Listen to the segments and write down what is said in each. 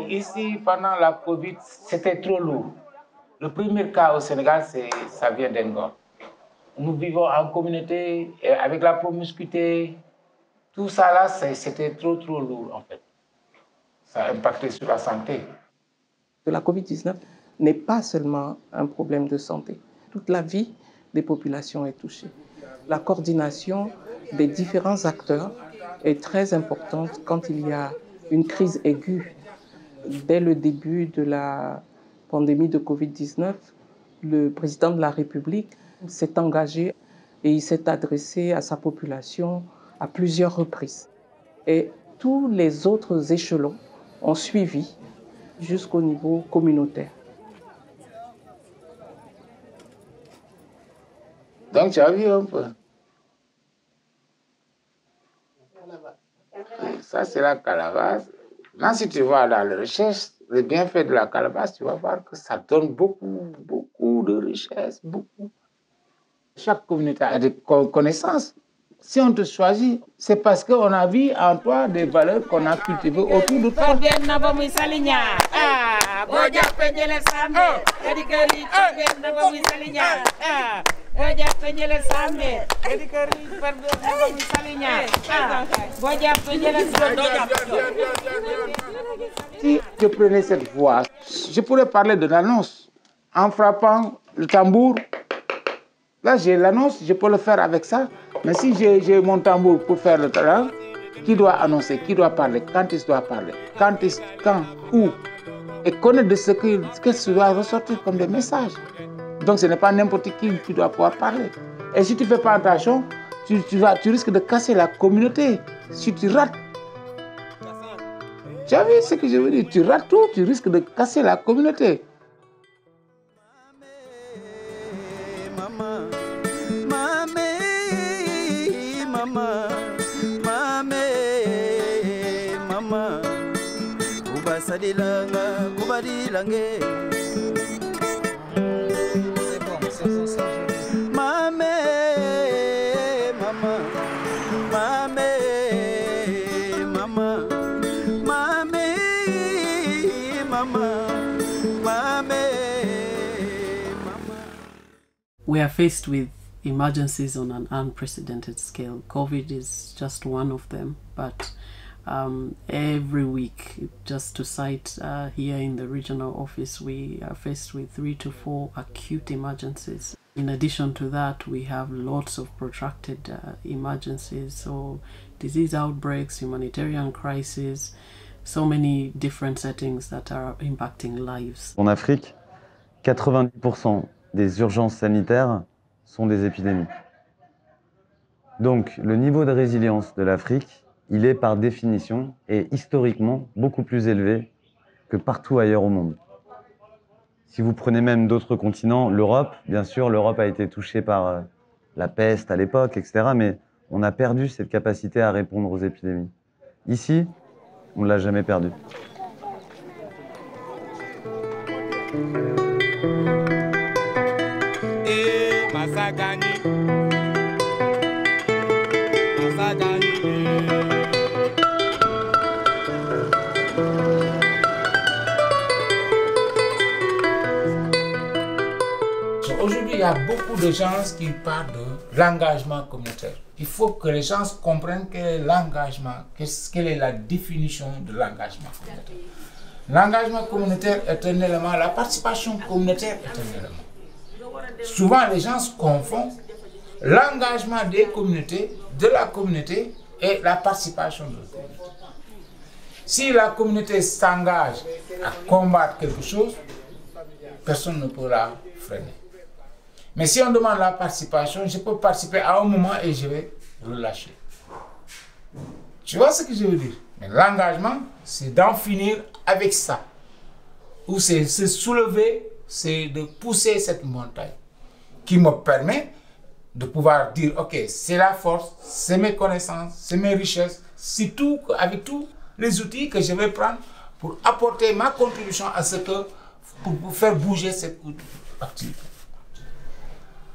Ici, pendant la Covid, c'était trop lourd. Le premier cas au Sénégal, ça vient d'Engor. Nous vivons en communauté, avec la promiscuité. Tout ça là, c'était trop lourd en fait. Ça a impacté sur la santé. La Covid-19 n'est pas seulement un problème de santé. Toute la vie des populations est touchée. La coordination des différents acteurs est très importante quand il y a une crise aiguë. Dès le début de la pandémie de Covid-19, le président de la République s'est engagé et il s'est adressé à sa population à plusieurs reprises. Et tous les autres échelons ont suivi jusqu'au niveau communautaire. Donc tu as vu un peu. Ça c'est la calebasse. Là si tu vas dans la recherche, les bienfaits de la calebasse, tu vas voir que ça donne beaucoup de richesses, beaucoup. Chaque communauté a des connaissances. Si on te choisit, c'est parce qu'on a vu en toi des valeurs qu'on a cultivées autour de toi. Si je prenais cette voie, je pourrais parler de l'annonce en frappant le tambour. Là, j'ai l'annonce, je peux le faire avec ça. Mais si j'ai mon tambour pour faire le talent, qui doit annoncer, qui doit parler, quand il doit parler, quand, où, et connaître de ce que doit ressortir comme des messages. Donc ce n'est pas n'importe qui doit pouvoir parler. Et si tu ne fais pas attention, tu risques de casser la communauté. Si tu rates, tu as vu ce que je veux dire, tu rates tout, tu risques de casser la communauté. We are faced with emergencies on an unprecedented scale. COVID is just one of them, but every week, just to cite here in the regional office, we are faced with 3 to 4 acute emergencies. In addition to that, we have lots of protracted emergencies, so disease outbreaks, humanitarian crises, so many different settings that are impacting lives. En Afrique, 90% des urgences sanitaires sont des épidémies. Donc, le niveau de résilience de l'Afrique, il est par définition et historiquement beaucoup plus élevé que partout ailleurs au monde. Si vous prenez même d'autres continents, l'Europe, bien sûr, l'Europe a été touchée par la peste à l'époque, etc. Mais on a perdu cette capacité à répondre aux épidémies. Ici, on ne l'a jamais perdue. Aujourd'hui, il y a beaucoup de gens qui parlent de l'engagement communautaire. Il faut que les gens comprennent quel est l'engagement, quelle est la définition de l'engagement communautaire. L'engagement communautaire est un élément, la participation communautaire est un élément. Souvent, les gens se confondent l'engagement des communautés, de la communauté et la participation de la communauté. Si la communauté s'engage à combattre quelque chose, personne ne pourra freiner. Mais si on demande la participation, je peux participer à un moment et je vais relâcher. Tu vois ce que je veux dire? Mais l'engagement, c'est d'en finir avec ça. Ou c'est se soulever, c'est de pousser cette montagne qui me permet de pouvoir dire, ok, c'est la force, c'est mes connaissances, c'est mes richesses, c'est tout, avec tous les outils que je vais prendre pour apporter ma contribution à ce que, pour faire bouger cette activité.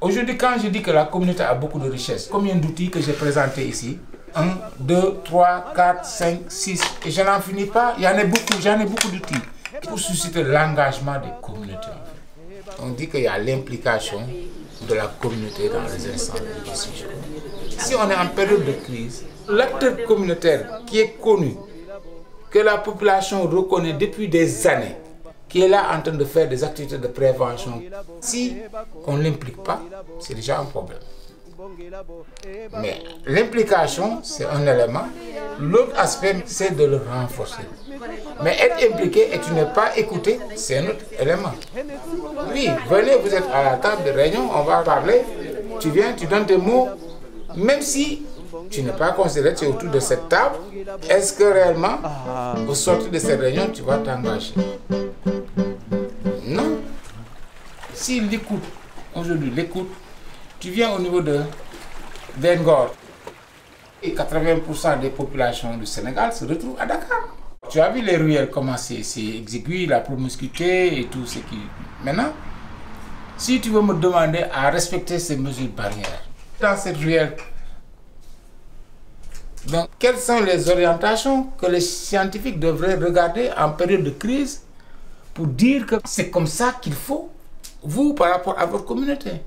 Aujourd'hui, quand je dis que la communauté a beaucoup de richesses, combien d'outils que j'ai présentés ici? 1, 2, 3, 4, 5, 6, et je n'en finis pas, j'en ai beaucoup d'outils pour susciter l'engagement des communautés. On dit qu'il y a l'implication de la communauté dans les instants de décision. Si on est en période de crise, l'acteur communautaire qui est connu, que la population reconnaît depuis des années, qui est là en train de faire des activités de prévention, si on ne l'implique pas, c'est déjà un problème. Mais l'implication, c'est un élément. L'autre aspect, c'est de le renforcer. Mais être impliqué et tu n'es pas écouté, c'est un autre élément. Oui, venez, vous êtes à la table de réunion, on va parler. Tu viens, tu donnes tes mots. Même si tu n'es pas considéré, tu es autour de cette table, est-ce que réellement, au sortir de cette réunion, tu vas t'engager? Non. Si l'écoute, aujourd'hui, l'écoute, tu viens au niveau de Vengor et 80% des populations du Sénégal se retrouvent à Dakar. Tu as vu les ruelles comment c'est exigu, la promiscuité et tout ce qui... Maintenant, si tu veux me demander à respecter ces mesures barrières dans cette ruelle, donc quelles sont les orientations que les scientifiques devraient regarder en période de crise pour dire que c'est comme ça qu'il faut, vous, par rapport à votre communauté?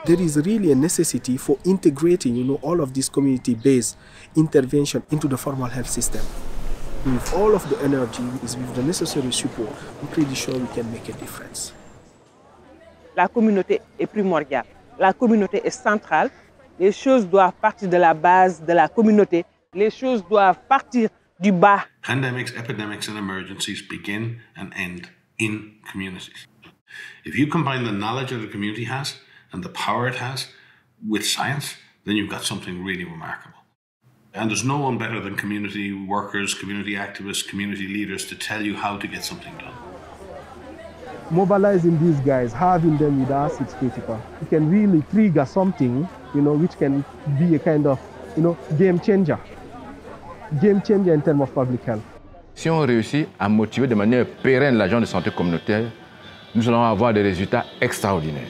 There is really a necessity for integrating, all of this community-based intervention into the formal health system. With all of the energy, with the necessary support, I'm pretty sure we can make a difference. La communauté est primordiale, la communauté est centrale. Les choses doivent partir de la base de la communauté. Les choses doivent partir du bas. Pandemics, epidemics, and emergencies begin and end in communities. If you combine the knowledge that the community has and the power it has with science, then you've got something really remarkable. And there's no one better than community workers, community activists, community leaders to tell you how to get something done. Mobilizing these guys, having them with us, it's critical. We can really trigger something, which can be a kind of, game changer. Game changer in terms of public health. Si on réussit à motiver de manière pérenne l'agent de santé communautaire, nous allons avoir des résultats extraordinaires.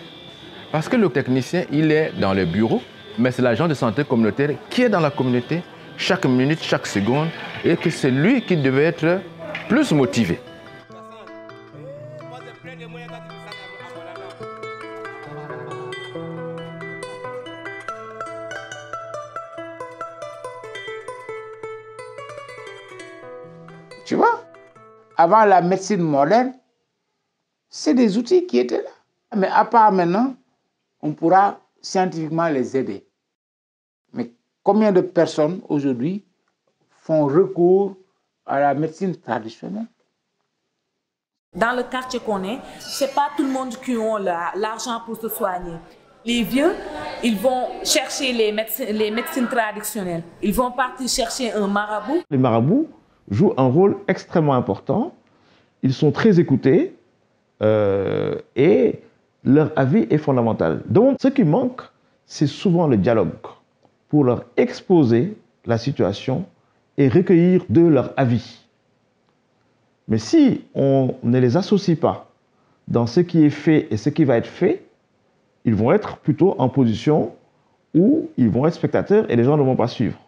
Parce que le technicien, il est dans le bureau, mais c'est l'agent de santé communautaire qui est dans la communauté chaque minute, chaque seconde, et que c'est lui qui devait être plus motivé. Tu vois, avant la médecine moderne, c'est des outils qui étaient là. Mais à part maintenant, on pourra scientifiquement les aider. Mais combien de personnes aujourd'hui font recours à la médecine traditionnelle? Dans le quartier qu'on est, ce n'est pas tout le monde qui a l'argent pour se soigner. Les vieux, ils vont chercher les médecines traditionnelles. Ils vont partir chercher un marabout. Les marabouts jouent un rôle extrêmement important. Ils sont très écoutés et leur avis est fondamental. Donc, ce qui manque, c'est souvent le dialogue pour leur exposer la situation et recueillir de leur avis. Mais si on ne les associe pas dans ce qui est fait et ce qui va être fait, ils vont être plutôt en position où ils vont être spectateurs et les gens ne vont pas suivre.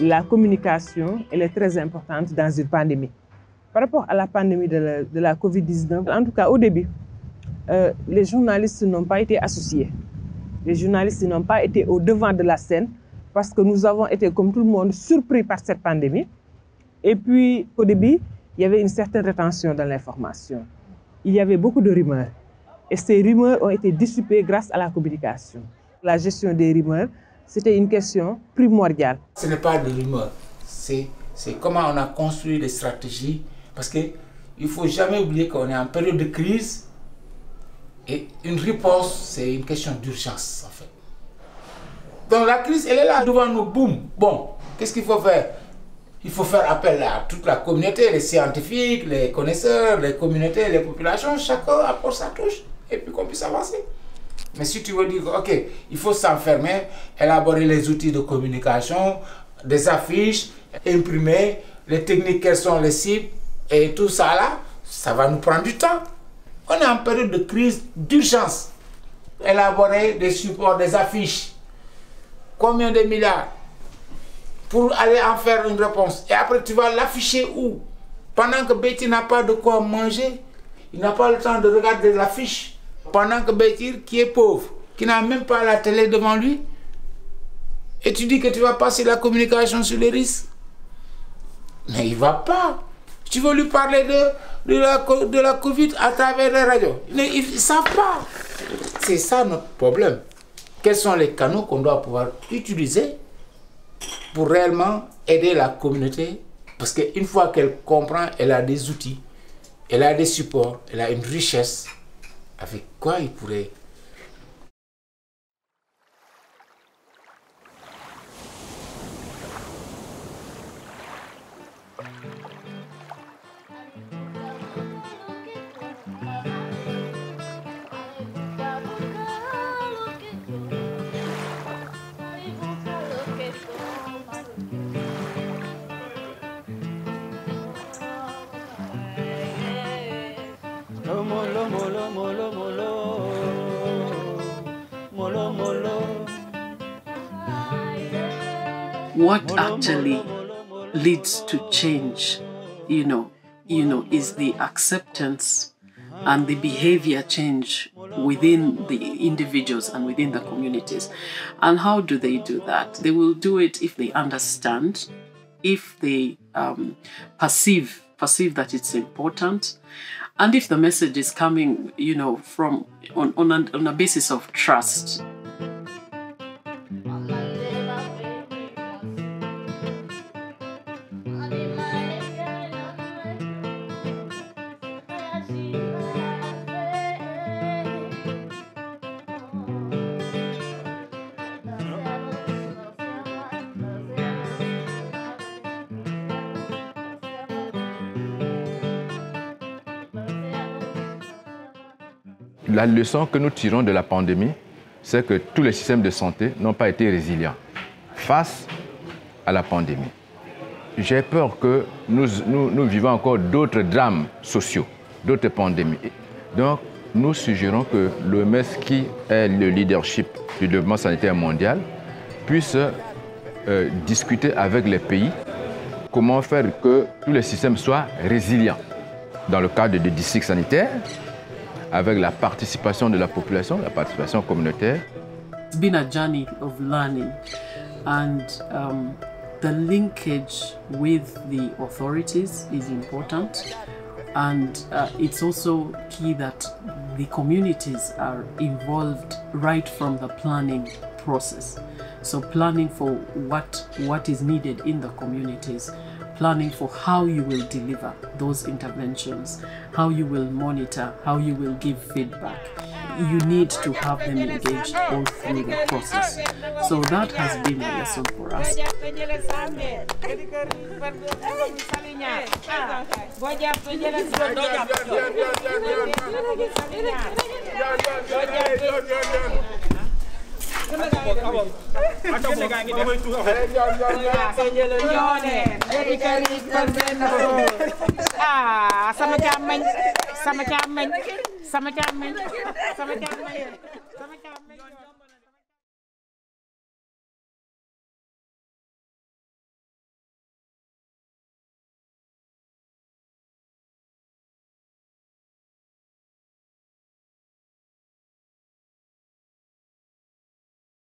La communication, elle est très importante dans une pandémie. Par rapport à la pandémie de la COVID-19, en tout cas au début, les journalistes n'ont pas été associés. Les journalistes n'ont pas été au devant de la scène parce que nous avons été, comme tout le monde, surpris par cette pandémie. Et puis, au début, il y avait une certaine rétention dans l'information. Il y avait beaucoup de rumeurs. Et ces rumeurs ont été dissipées grâce à la communication. La gestion des rumeurs, c'était une question primordiale. Ce n'est pas des rumeurs, c'est comment on a construit des stratégies, parce qu'il ne faut jamais oublier qu'on est en période de crise et une riposte, c'est une question d'urgence en fait. Donc la crise, elle est là devant nous, boum. Bon, qu'est-ce qu'il faut faire? Il faut faire appel à toute la communauté, les scientifiques, les connaisseurs, les communautés, les populations, chacun apporte sa touche et puis qu'on puisse avancer. Mais si tu veux dire, ok, il faut s'enfermer, élaborer les outils de communication, des affiches, imprimer, les techniques, quelles sont les cibles, et tout ça là, ça va nous prendre du temps. On est en période de crise d'urgence. Élaborer des supports, des affiches, combien de milliards pour aller en faire une réponse. Et après, tu vas l'afficher où? Pendant que Betty n'a pas de quoi manger, il n'a pas le temps de regarder l'affiche. Pendant que Betty, qui est pauvre, qui n'a même pas la télé devant lui, et tu dis que tu vas passer la communication sur les risques. Mais il ne va pas. Tu veux lui parler de la Covid à travers les radios. Ils ne savent pas. C'est ça notre problème. Quels sont les canaux qu'on doit pouvoir utiliser pour réellement aider la communauté? Parce qu'une fois qu'elle comprend, elle a des outils, elle a des supports, elle a une richesse. Avec quoi il pourrait... What actually leads to change, is the acceptance and the behavior change within the individuals and within the communities. And how do they do that? They will do it if they understand, if they perceive that it's important, and if the message is coming, from on a basis of trust. La leçon que nous tirons de la pandémie, c'est que tous les systèmes de santé n'ont pas été résilients face à la pandémie. J'ai peur que nous vivons encore d'autres drames sociaux, d'autres pandémies. Donc, nous suggérons que l'OMS, qui est le leadership du développement sanitaire mondial, puisse discuter avec les pays comment faire que tous les systèmes soient résilients dans le cadre de districts sanitaires, avec la participation de la population, la participation communautaire. It's been a journey of learning, and the linkage with the authorities is important, and it's also key that the communities are involved right from the planning process. So planning for what is needed in the communities, planning for how you will deliver those interventions, how you will monitor, how you will give feedback. You need to have them engaged all through the process. So that has been a lesson for us. Sama